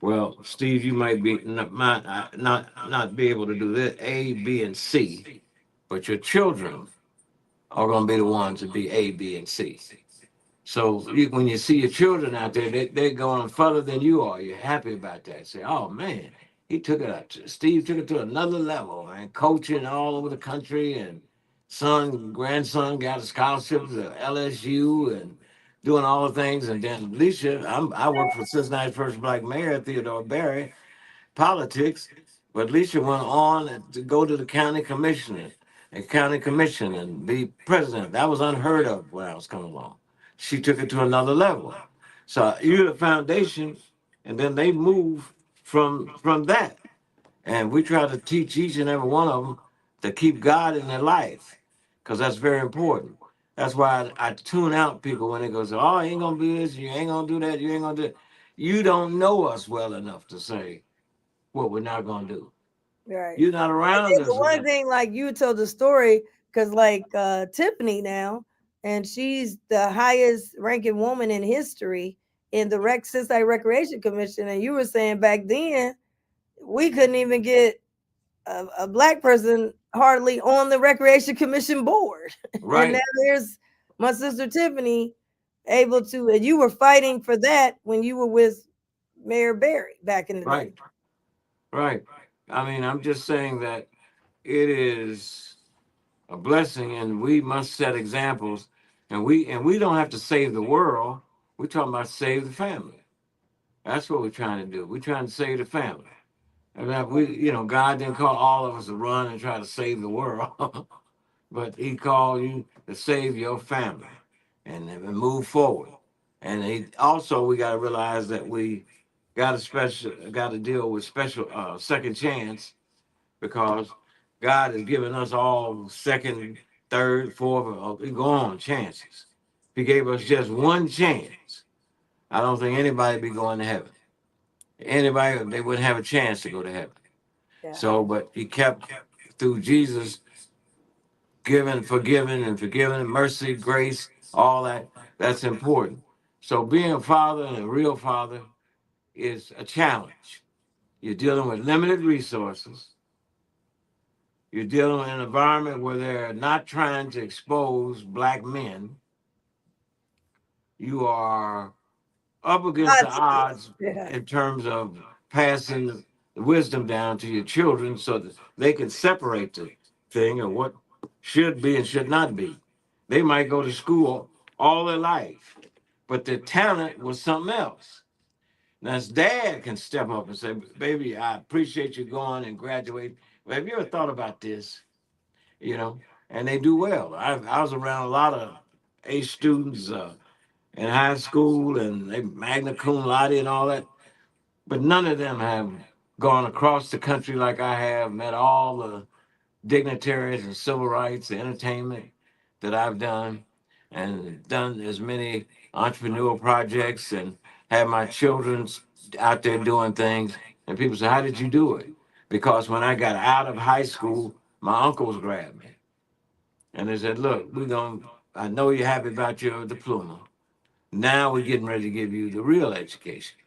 "Well, Steve, you might be not be able to do this A, B, and C, but your children are going to be the ones to be A, B, and C." So when you see your children out there, they're going further than you are. You're happy about that. Say, "Oh man, Steve took it to another level, man. Coaching all over the country, and grandson got a scholarship to LSU and doing all the things." And then Alicia, I worked for Cincinnati's first black mayor, Theodore Berry, politics, but Lisa went on to go to the county commissioner, a county commission, and be president. That was unheard of when I was coming along. She took it to another level. So you're the foundation, and then they move from that. And we try to teach each and every one of them to keep God in their life, because that's very important. That's why I tune out people when they go, "Oh, you ain't gonna do this, you ain't gonna do that, you ain't gonna do it." You don't know us well enough to say what we're not going to do. Right. You're not And around then the us one enough. thing, like you told the story, because like Tiffany now, and she's the highest ranking woman in history in the Cincinnati Recreation Commission. And you were saying back then we couldn't even get a black person hardly on the Recreation Commission board. And now Right, there's my sister Tiffany able to, and you were fighting for that when you were with Mayor Barry back in the day. right, right. I mean, I'm just saying that it is a blessing, and we must set examples. And we don't have to save the world. We're talking about save the family. That's what we're trying to do. We're trying to save the family. I mean, God didn't call all of us to run and try to save the world, but He called you to save your family and move forward. And we got to realize that we got to deal with special second chance, because God has given us all second, third, fourth, we go on chances. If He gave us just one chance, I don't think anybody be going to heaven. Anybody, they wouldn't have a chance to go to heaven. Yeah. So, but He kept, through Jesus, giving, forgiving, and forgiving, mercy, grace, all that. That's important. So, being a father and a real father is a challenge. You're dealing with limited resources. You're dealing with an environment where they're not trying to expose black men. You are up against the Odds. odds Yeah. in terms of passing the wisdom down to your children so that they can separate the thing of what should be and should not be. They might go to school all their life, but their talent was something else. Now, his dad can step up and say, "Baby, I appreciate you going and graduating. But have you ever thought about this?" You know, and they do well. I was around a lot of A students in high school, and they magna cum laude and all that, but none of them have gone across the country like I have, met all the dignitaries and civil rights, entertainment that I've done, and done as many entrepreneurial projects, and have my children out there doing things. And people say, "How did you do it?" Because when I got out of high school, my uncles grabbed me and they said, "Look, I know you're happy about your diploma. Now we're getting ready to give you the real education."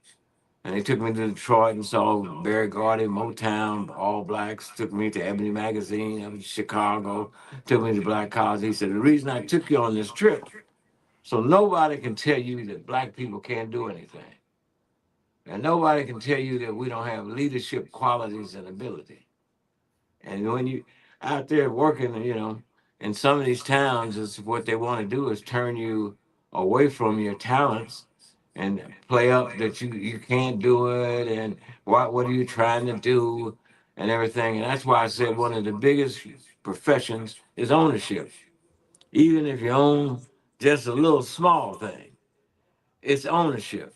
And they took me to Detroit and saw Barry Gordy, Motown, All Blacks, took me to Ebony Magazine up in Chicago, took me to Black College. He said, "The reason I took you on this trip, so nobody can tell you that black people can't do anything. And nobody can tell you that we don't have leadership qualities and ability. And when you out there working, in some of these towns, is what they want to do is turn you away from your talents and play up that you can't do it, and what are you trying to do and everything." And that's why I said one of the biggest professions is ownership. Even if you own just a little small thing, it's ownership.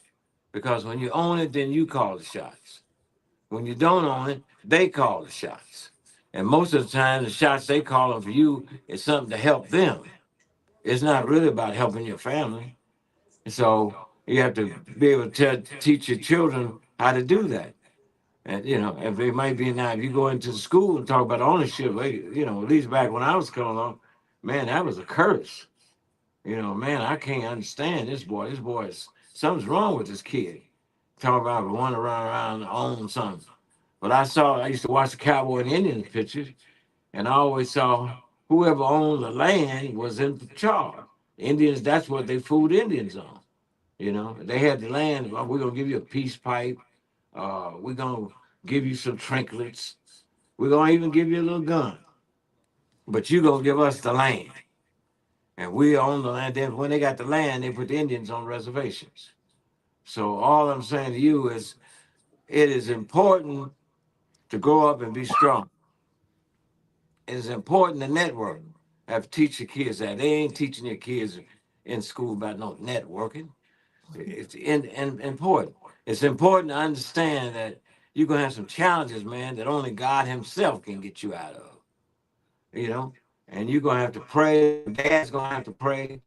Because when you own it, then you call the shots. When you don't own it, they call the shots. And most of the time, the shots they calling for you is something to help them. It's not really about helping your family. So you have to be able to teach your children how to do that. And if it might be now, if you go into the school and talk about ownership, at least back when I was coming along, man, that was a curse. Man, I can't understand this boy. This boy is something's wrong with this kid. Talk about running around and own something. But I used to watch the Cowboy and Indians pictures, and I always saw whoever owned the land was in charge. Indians, that's what they fooled Indians on. They had the land. "Well, we're gonna give you a peace pipe. We're gonna give you some trinkets. We're gonna even give you a little gun. But you gonna give us the land, and we own the land." Then when they got the land, they put the Indians on reservations. So all I'm saying to you is, it is important to grow up and be strong. It is important to network. Have to teach your kids that. They ain't teaching your kids in school about no networking. It's important. It's important to understand that you're gonna have some challenges, man, that only God Himself can get you out of. You know, and you're gonna have to pray. Dad's gonna have to pray.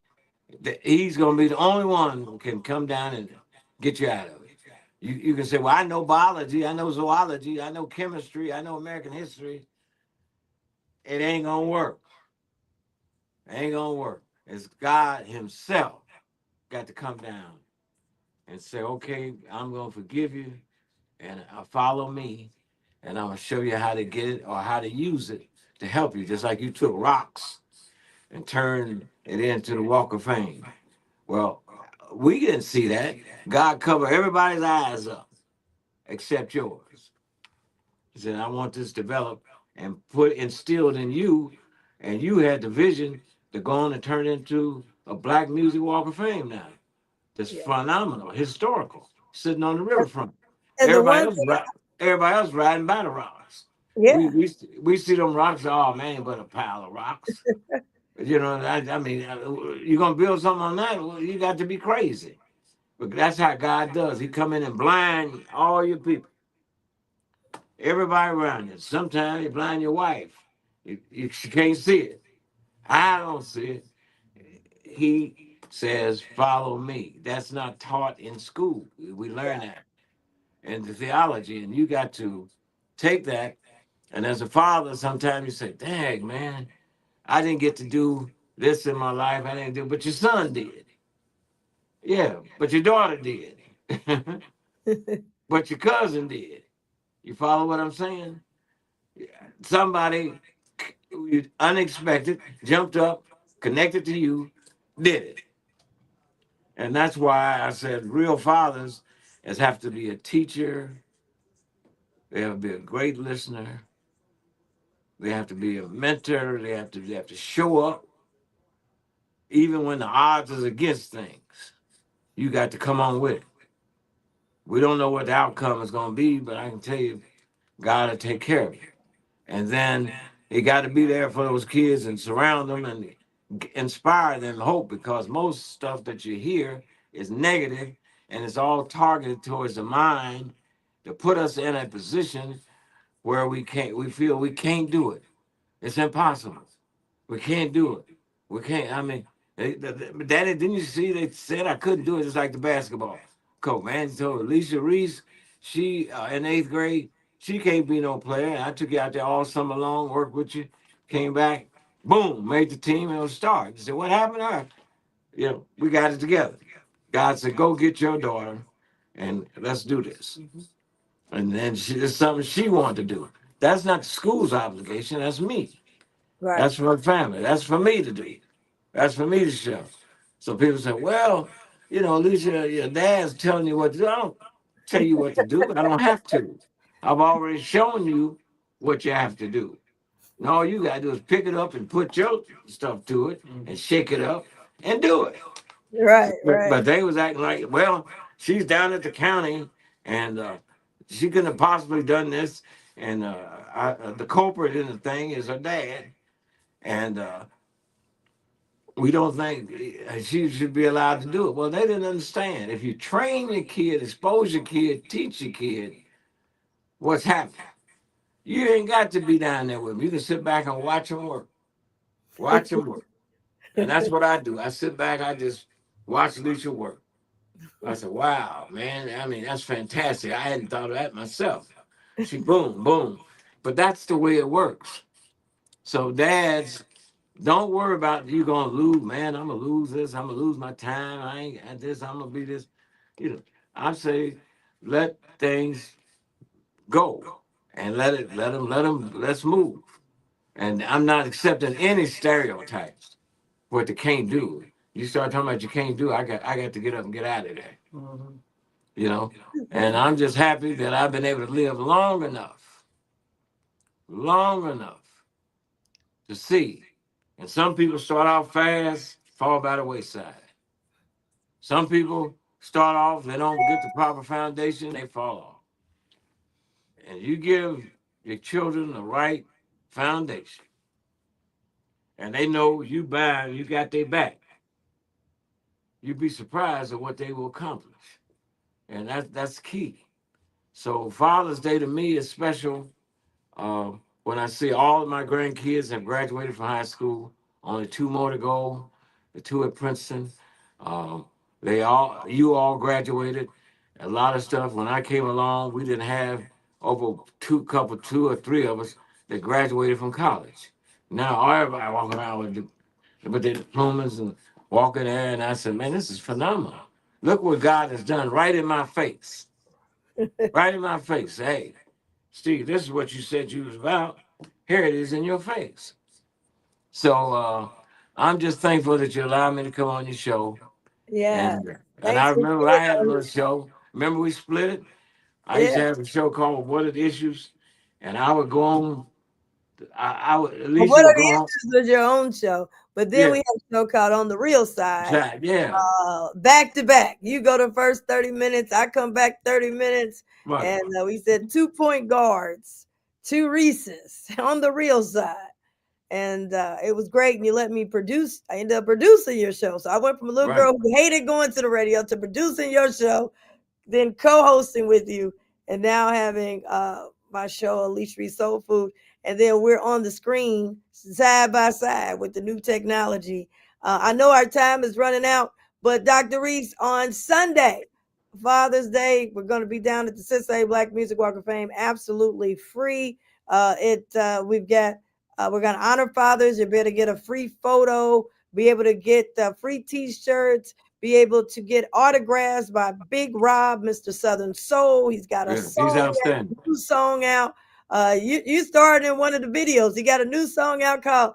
He's gonna be the only one who can come down and get you out of it. You can say, "Well, I know biology, I know zoology, I know chemistry, I know American history." It ain't gonna work. Ain't gonna work. It's God Himself got to come down and say, okay, I'm gonna forgive you and follow me, and I'm gonna show you how to get it or how to use it to help you. Just like you took rocks and turned it into the Walk of Fame. Well, we didn't see that. God covered everybody's eyes up except yours. He said, I want this developed and put instilled in you, and you had the vision to go on and turn into a Black Music Walk of Fame now. That's Yeah. phenomenal, historical, sitting on the riverfront. And the Everybody one else, thing, everybody else riding by the rocks. We yeah. we we see them rocks. Oh man, but a pile of rocks. You know, I mean, you're gonna build something on that? Well, you got to be crazy. But that's how God does. He come in and blind all your people, everybody around you. Sometimes he blind your wife. She can't see it. I don't see it. He says, "Follow me." That's not taught in school. We learn that in the theology, and you got to take that. And as a father, sometimes you say, "Dang, man, I didn't get to do this in my life. I didn't do, but your son did. Yeah, but your daughter did. But your cousin did. You follow what I'm saying? Somebody unexpected jumped up, connected to you, did it. And that's why I said real fathers is have to be a teacher, they have to be a great listener, they have to be a mentor, they have to show up even when the odds is against things. You got to come on with it. We don't know what the outcome is going to be, but I can tell you, God will take care of you. And then you got to be there for those kids and surround them and inspire them hope, because most stuff that you hear is negative and it's all targeted towards the mind to put us in a position where we feel we can't do it. It's impossible. We can't do it. We can't. I mean, Daddy, didn't you see they said I couldn't do it? Just like the basketball coach, man. He told Alicia Reece, she in eighth grade, she can't be no player. I took you out there all summer long, worked with you, came back, boom, made the team and was a star. He said, what happened to her? You know, we got it together. God said, go get your daughter and let's do this. And then it's something she wanted to do. That's not the school's obligation. That's me. Right. That's for my family. That's for me to do. That's for me to show. So people say, well, Alicia, your dad's telling you what to do. I don't tell you what to do. I don't have to. I've already shown you what you have to do. And all you got to do is pick it up and put your stuff to it and shake it up and do it. Right. But they was acting like, well, she's down at the county and she couldn't have possibly done this. And the culprit in the thing is her dad. And we don't think she should be allowed to do it. Well, they didn't understand. If you train your kid, expose your kid, teach your kid what's happening, you ain't got to be down there with them. You can sit back and watch them work. Watch them work. And that's what I do. I sit back, I just watch Alicia work. I said, wow, man, I mean, that's fantastic. I hadn't thought of that myself. She boom, boom. But that's the way it works. So dads, don't worry about you gonna lose, man. I'm gonna lose this. I'm gonna lose my time. I ain't at this. I'm gonna be this. I say, let things go and let's move. And I'm not accepting any stereotypes what they can't do. You start talking about you can't do, I got to get up and get out of there. You know, and I'm just happy that I've been able to live long enough to see. And some people start out fast, fall by the wayside. Some people start off, they don't get the proper foundation, they fall off. And you give your children the right foundation, and they know you got their back. You'd be surprised at what they will accomplish. And that's key. So Father's Day to me is special. When I see all of my grandkids have graduated from high school, only two more to go, the two at Princeton. Um, you all graduated. A lot of stuff. When I came along, we didn't have over two or three of us that graduated from college. Now everybody walking around with with their diplomas and walking there. And I said, man, this is phenomenal. Look what God has done right in my face. Right in my face. Hey, Steve, this is what you said you was about. Here it is in your face. So I'm just thankful that you allowed me to come on your show. Yeah. And I Thanks for remember being I had a on little here. show. Remember we split it? I used to Yeah. have a show called What Are the Issues? And I would go on. I would, Well, Alicia what would are go the on. issues with your own show? But then Yeah, we have a show called On the Real Side, yeah, back to back. You go the first 30 minutes, I come back 30 minutes. right, And we said 2-point guards, 2 Reese's on the real side. And it was great. And you let me produce. I ended up producing your show. So I went from a little right. girl who hated going to the radio to producing your show, then co-hosting with you, and now having my show, Alicia Reece Soul Food. And then we're on the screen side by side with the new technology. I know our time is running out, but Dr. Reece, on Sunday, Father's Day, we're going to be down at the Cincinnati Black Music Walk of Fame, absolutely free. We've got we're going to honor fathers. You better get a free photo, be able to get free T-shirts, be able to get autographs by Big Rob, Mr. Southern Soul. He's got a Yeah, he's outstanding. new song out. You starred in one of the videos. He got a new song out called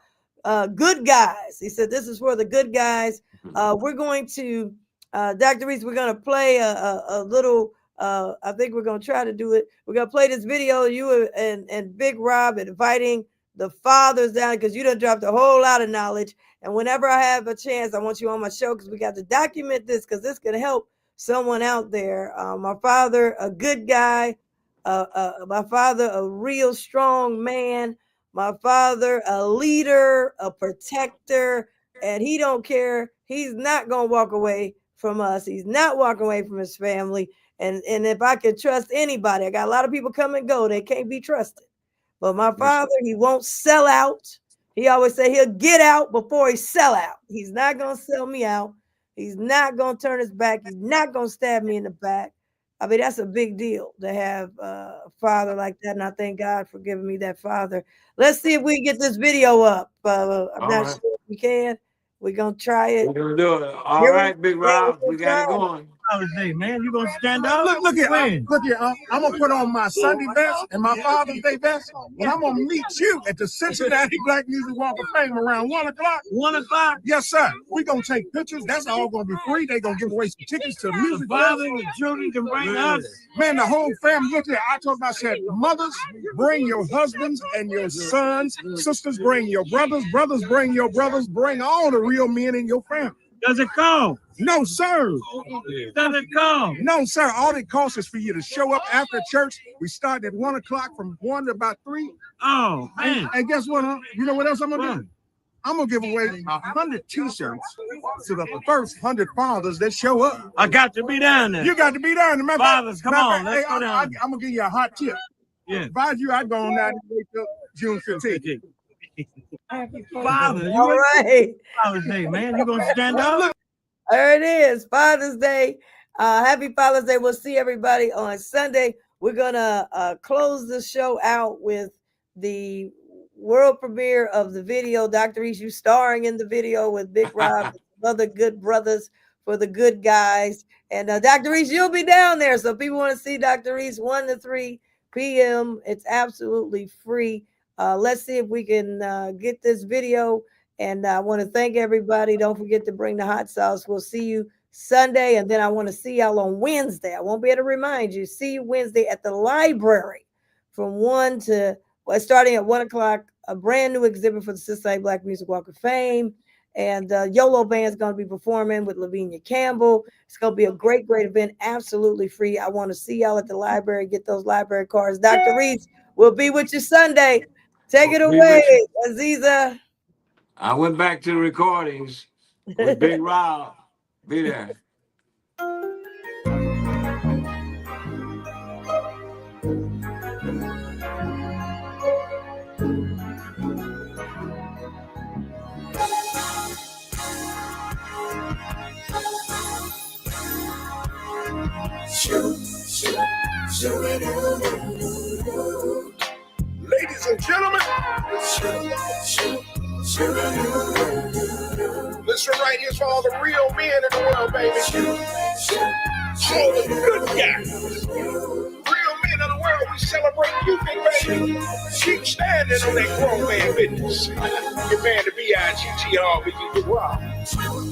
Good Guys. He said, this is for the good guys. We're going to, Dr. Reece, we're going to play a little, I think we're going to try to do it. We're going to play this video, you and Big Rob inviting the fathers down, because you done dropped a whole lot of knowledge. And whenever I have a chance, I want you on my show, because we got to document this, because this can help someone out there. My father, a good guy. My father, a real strong man. My father, a leader, a protector, and he don't care. He's not going to walk away from us. He's not walking away from his family. And if I can trust anybody, I got a lot of people come and go. They can't be trusted. But my father, he won't sell out. He always say he'll get out before he sell out. He's not going to sell me out. He's not going to turn his back. He's not going to stab me in the back. I mean, that's a big deal to have a father like that. And I thank God for giving me that father. Let's see if we can get this video up. I'm not sure if we can. We're going to try it. We're going to do it. All right, Big Rob, we got it going. Hey, man, you gonna stand up? Look here, I'm gonna put on my Sunday best and my Father's Day best, and I'm gonna meet you at the Cincinnati Black Music Walk of Fame around 1 o'clock. 1 o'clock? Yes, sir. We're gonna take pictures. That's all gonna be free. They're gonna give away some tickets to the music. The father and the children can bring us. Man, the whole family. Look here, I told myself, mothers, bring your husbands and your sons. Sisters, bring your brothers. Brothers, bring your brothers. Bring all the real men in your family. Does it come? No, sir. Does it come? No, sir. All it costs is for you to show up after church. We start at 1 o'clock from 1 to about 3. Oh, man. And guess what? Huh? You know what else I'm gonna do? I'm gonna give away 100 T-shirts to the first 100 fathers that show up. I got to be down there. You got to be down there. Fathers, come on, let's go down. I'm gonna give you a hot tip. Yeah. Advise you, I'd go on down and wait till June 15th. Father, All right. Father's Day, man. You gonna stand up? There it is, Father's Day. Happy Father's Day. We'll see everybody on Sunday. We're going to close the show out with the world premiere of the video. Dr. Reece, you starring in the video with Big Rob and other good brothers for the good guys. And Dr. Reece, you'll be down there. So if people want to see Dr. Reece 1 to 3 p.m., it's absolutely free. Let's see if we can get this video. And I want to thank everybody. Don't forget to bring the hot sauce. We'll see you Sunday. And then I want to see y'all on Wednesday. I won't be able to remind you. See you Wednesday at the library from 1 to, well, starting at 1 o'clock, a brand new exhibit for the Cincinnati Black Music Walk of Fame. And YOLO Band is going to be performing with Lavinia Campbell. It's going to be a great, great event. Absolutely free. I want to see y'all at the library. Get those library cards. Dr. Reece will be with you Sunday. Take it away, Aziza. I went back to the recordings with Big Rob. Be there. Ladies and gentlemen, This one right here is for all the real men in the world, baby. All the good guys. Real men of the world, we celebrate you, big baby. Keep standing on that grown man business. Your man, the B.I.G.G.R. we you do wrong.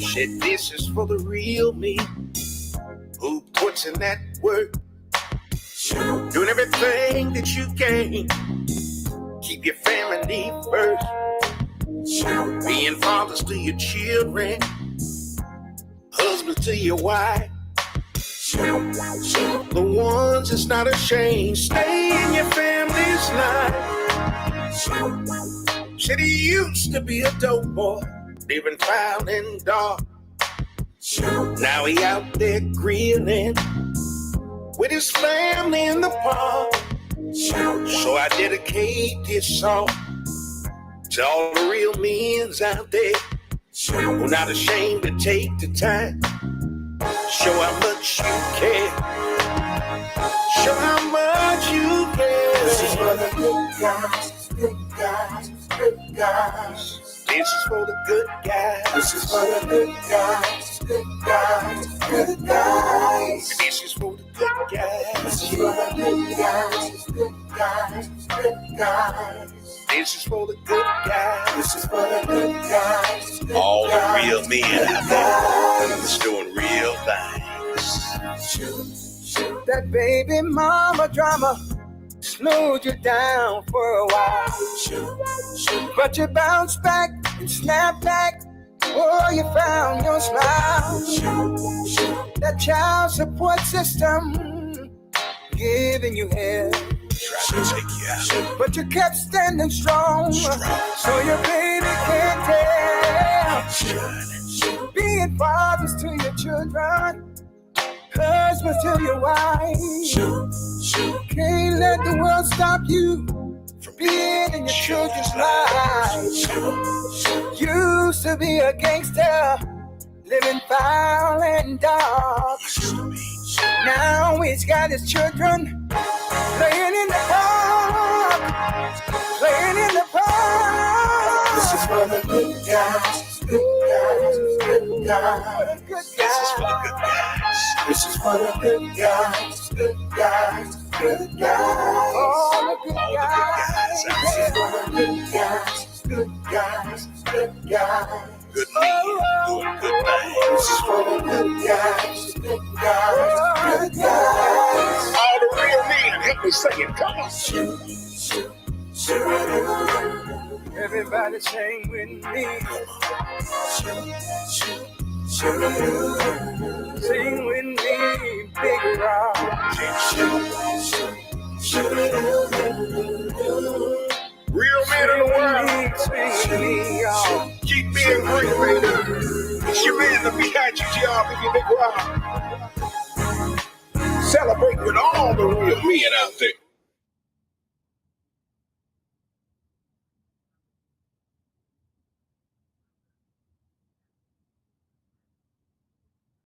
Shit, this is for the real me who puts in that work. Doing everything that you can. Keep your family first. Being fathers to your children. Husbands to your wife. The ones that's not ashamed. Stay in your family's life. Said he used to be a dope boy. Living foul and dark. Now he out there grilling with his family in the park. So I dedicate this song to all the real men's out there who not ashamed to take the time. Show how much you care. Show how much you care. This is for the good guys, good guys, good guys. This is for the good guys. This is for the good guys, good guys, good guys. This is for the good guys. This is for the good guys, good guys, good guys. This is for the good guys. This is for the good guys. Good all the real men out there that's doing real things. That baby mama drama slowed you down for a while. But you bounced back and snapped back. Oh, you found your smile. That child support system giving you hell. Trying to take you out. But you kept standing strong. So your baby can't tell. Being fathers to your children, husbands to your wives. Can't let the world stop you from being in your children's lives. Used to be a gangster, living foul and dark. Now he's got his children playing in the park, playing in the park. This is for the good guys, good guys, good guys, good guys. This is for the good guys, good guys, good guys. All the good guys. This is for the good guys, good guys, good guys. Good men doing good things. This is for the good guys, good guys, good guys. All the real men, help me say it. Come on. Everybody sing with me. Sing with me, Big Rock. Real men of the world. Sing with me, y'all. Keep being great, baby. It's your man, the B.I.G.G.R. with your Big Rock. Celebrate with all the real men out there.